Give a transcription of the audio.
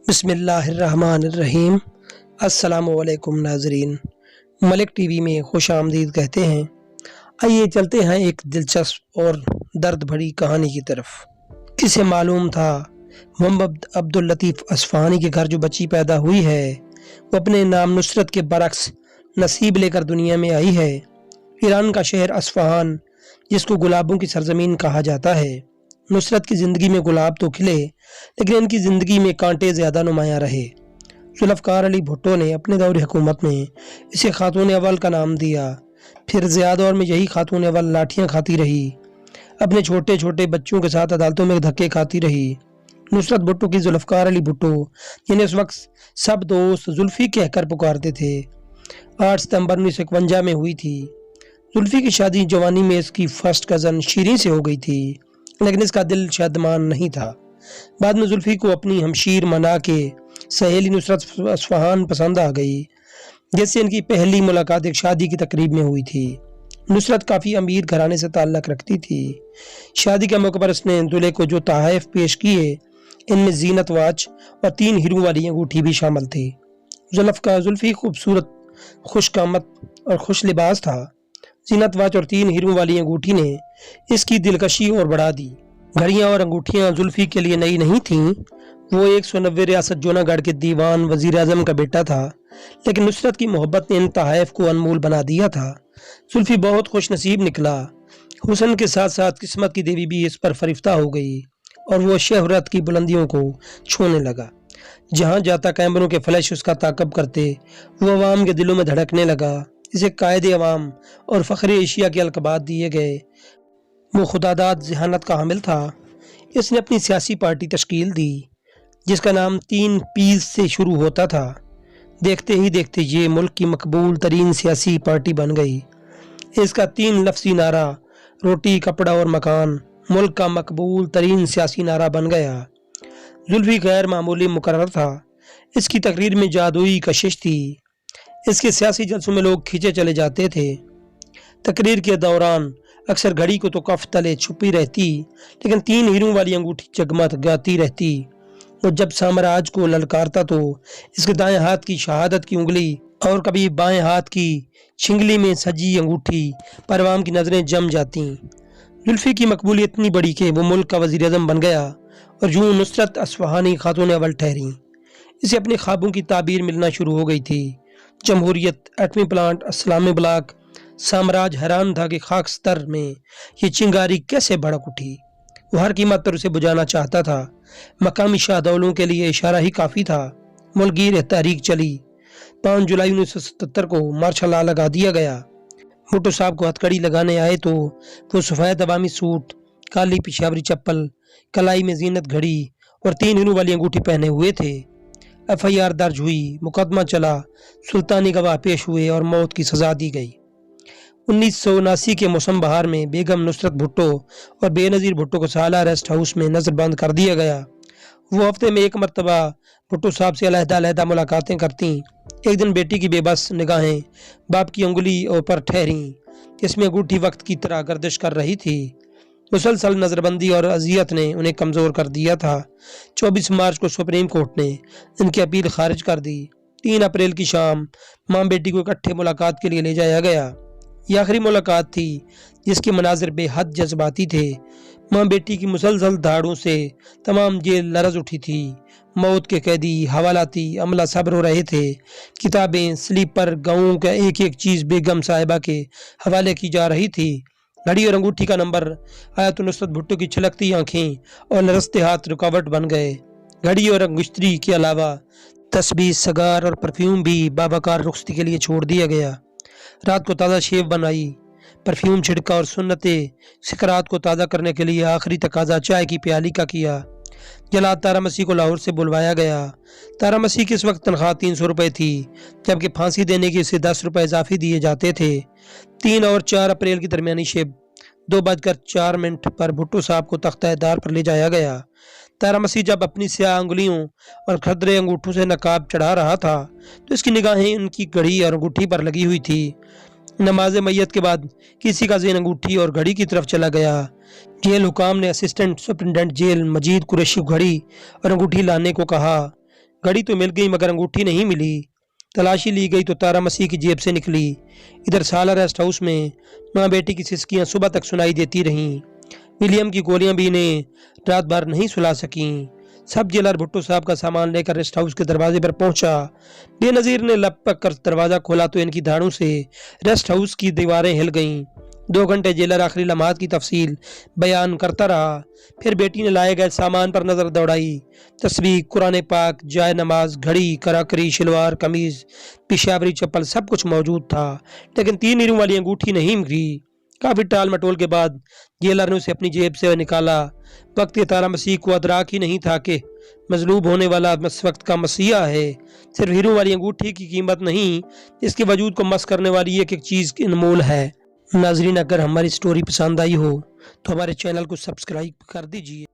बिस्मिल्लाहिर्रहमानिर्रहीम। अस्सलाम वालेकुम नाजरीन, मलिक टीवी में खुश आमदीद कहते हैं। आइए चलते हैं एक दिलचस्प और दर्द भरी कहानी की तरफ। किसे मालूम था मोहम्मद अब्दुल लतीफ़ असफ़हानी के घर जो बच्ची पैदा हुई है वो अपने नाम नुसरत के बरक्स नसीब लेकर दुनिया में आई है। ईरान का शहर असफ़हान, जिसको गुलाबों की सरजमीन कहा जाता है, नुसरत की ज़िंदगी में गुलाब तो खिले लेकिन इनकी ज़िंदगी में कांटे ज़्यादा नुमायाँ रहे। जुल्फ़कार अली भुट्टो ने अपने दौर हुकूमत में इसे खातून अव्वल का नाम दिया। फिर ज़िया दौर में यही खातून अव्वल लाठियाँ खाती रही, अपने छोटे छोटे बच्चों के साथ अदालतों में धक्के खाती रही। नुसरत भुट्टो की जुल्फ़कार अली भुट्टो, जिन्हें उस वक्त सब दोस्त जुल्फ़ी कहकर पुकारते थे, 8 सितंबर 1951 में हुई थी। जुल्फ़ी की शादी जवानी में इसकी फर्स्ट कज़न शीरीं से हो गई थी, लेकिन इसका दिल शादमान नहीं था। बाद में जुल्फ़ी को अपनी हमशीर मना के सहेली नुसरत असफ़हान पसंद आ गई, जिससे इनकी पहली मुलाकात एक शादी की तकरीब में हुई थी। नुसरत काफ़ी अमीर घराने से ताल्लुक़ रखती थी। शादी के मौके पर उसने दूल्हे को जो तोहफ़े पेश किए, इनमें जीनत वाच और 3 हीरों वाली अंगूठी भी शामिल थी। जुल्फ़ी खूबसूरत, खुशकामत और खुश लिबास था। जीनत वाच और 3 हीरों वाली अंगूठी ने इसकी दिलकशी और बढ़ा दी। घड़ियाँ और अंगूठियाँ जुल्फ़ी के लिए नई नहीं थीं। वो 190 रियासत जूनागढ़ के दीवान वज़ीर आज़म का बेटा था, लेकिन नुसरत की मोहब्बत ने इन तोहफ़ को अनमोल बना दिया था। जुल्फ़ी बहुत खुश नसीब निकला। हुस्न के साथ साथ किस्मत की देवी भी इस पर फरिफ्ता हो गई और वो शहरत की बुलंदियों को छूने लगा। जहाँ जाता कैमरों के फ्लैश उसका ताक़ब करते, वो अवाम के दिलों में धड़कने लगा। इसे कायदे अवाम और फ़ख्र एशिया के अलक़ाबात दिए गए। वो खुदादाद ज़हानत का हामिल था। इसने अपनी सियासी पार्टी तश्कील दी, जिसका नाम 3 पीस से शुरू होता था। देखते ही देखते ये मुल्क की मकबूल तरीन सियासी पार्टी बन गई। इसका 3 लफ्ज़ी नारा, रोटी कपड़ा और मकान, मुल्क का मकबूल तरीन सियासी नारा बन गया। जुल्फ़ी गैर मामूली मुकर्रर था। इसकी तकरीर में जादुई कशिश थी। इसके सियासी जलसों में लोग खींचे चले जाते थे। तकरीर के दौरान अक्सर घड़ी को तो कफ तले छुपी रहती, लेकिन 3 हीरों वाली अंगूठी जगमगाती रहती। वो जब साम्राज्य को ललकारता तो इसके दाएं हाथ की शहादत की उंगली और कभी बाएं हाथ की छिंगली में सजी अंगूठी पर अवाम की नज़रें जम जाती। जुल्फ़ी की मकबूलियत इतनी बड़ी कि वो मुल्क का वज़ीर आज़म बन गया और यूं नुसरत असफ़हानी खातून अव्वल ठहरी। इसे अपने ख्वाबों की ताबीर मिलना शुरू हो गई थी। जमहूरियत, एटमी प्लांट, इस्लामी ब्लॉक, साम्राज्य हैरान था कि खाक स्तर में ये चिंगारी कैसे भड़क उठी। वो हर कीमत पर उसे बुझाना चाहता था। मकामी शाहदौलों के लिए इशारा ही काफ़ी था। मुल्कगीर तहरीक चली। 5 जुलाई 1977 को मार्शल लॉ लगा दिया गया। भुट्टो साहब को हथकड़ी लगाने आए तो वो सफ़ेद अवामी सूट, काली पिशावरी चप्पल, कलाई में जीनत घड़ी और 3 हीरों वाली अंगूठी पहने हुए थे। FIR दर्ज हुई, मुकदमा चला, सुल्तानी गवाह पेश हुए और मौत की सज़ा दी गई। 1979 के मौसम बहार में बेगम नुसरत भुट्टो और बेनज़ीर भुट्टो को साला रेस्ट हाउस में नज़रबंद कर दिया गया। वो हफ्ते में 1 मरतबा भुट्टो साहब से अलहदा मुलाकातें करती। एक दिन बेटी की बेबस निगाहें बाप की उंगली पर ठहरीं, जिसमें अंगूठी वक्त की तरह गर्दिश कर रही थी। मुसलसल नज़रबंदी और अजियत ने उन्हें कमज़ोर कर दिया था। 24 मार्च को सुप्रीम कोर्ट ने इनकी अपील खारिज कर दी। 3 अप्रैल की शाम माँ बेटी को इकट्ठे मुलाकात के लिए ले जाया गया। यह आखिरी मुलाकात थी जिसके मनाजिर बेहद जज्बाती थे। माँ बेटी की मुसलसल धाड़ों से तमाम जेल लरज उठी थी। मौत के कैदी, हवालाती अमला सब रो रहे थे। किताबें, स्लीपर, गाँव का एक एक चीज़ बेगम साहिबा के हवाले की जा रही थी। घड़ी और अंगूठी का नंबर आया तो नुसरत भुट्टो की छलकती आंखें और लरसते हाथ रुकावट बन गए। घड़ी और अंगूठी के अलावा तस्बीह, सगार और परफ्यूम भी बाबाकार रुखसती के लिए छोड़ दिया गया। रात को ताज़ा शेव बनाई, परफ्यूम छिड़का और सुन्नते सिकरात को ताज़ा करने के लिए आखिरी तकाजा चाय की प्याली का किया। जलाद तारा मसीह को लाहौर से बुलवाया गया। तारा मसीह की इस वक्त तनख्वाह 300 रुपये थी, जबकि फांसी देने के इसे 10 रुपये इजाफी दिए जाते थे। 3 और 4 अप्रैल की दरमियानी शेब 2:04 पर भुट्टो साहब को तख्ता-ए-दार पर ले जाया गया। तारा मसीह जब अपनी स्याह अंगुलियों और खदरे अंगूठों से नकाब चढ़ा रहा था तो इसकी निगाहें उनकी घड़ी और अंगूठी पर लगी हुई थी। नमाज मैयत के बाद किसी का ज़हन अंगूठी और घड़ी की तरफ चला गया। जेल हुकाम ने असिस्टेंट सुपरिटेंडेंट जेल मजीद कुरैशी घड़ी और अंगूठी लाने को कहा। घड़ी तो मिल गई मगर अंगूठी नहीं मिली। तलाशी ली गई तो तारा मसीह की जेब से निकली। इधर साला रेस्ट हाउस में माँ बेटी की सिसकियां सुबह तक सुनाई देती रहीं। विलियम की गोलियां भी इन्हें रात भर नहीं सुला सकीं। सब जेलर भुट्टो साहब का सामान लेकर रेस्ट हाउस के दरवाजे पर पहुंचा। बेनजीर ने लपक कर दरवाजा खोला तो इनकी धाड़ों से रेस्ट हाउस की दीवारें हिल गईं। 2 घंटे जेलर आखिरी लम्हात की तफसील बयान करता रहा। फिर बेटी ने लाए गए सामान पर नजर दौड़ाई। तस्बीह, कुरान पाक, जाय नमाज, घड़ी, कराकरी, शलवार, कमीज, पिशावरी चप्पल सब कुछ मौजूद था, लेकिन 3 हीरों वाली अंगूठी नहीं मिली। काफी टाल मटोल के बाद जेलर ने उसे अपनी जेब से निकाला। वक्त तारा मसीह को अदराक ही नहीं था कि मजलूब होने वाला इस वक्त का मसीहा है। सिर्फ हीरो वाली अंगूठी की कीमत नहीं, इसके वजूद को मस करने वाली एक एक चीज अनमोल है। नाजरीन, अगर हमारी स्टोरी पसंद आई हो तो हमारे चैनल को सब्सक्राइब कर दीजिए।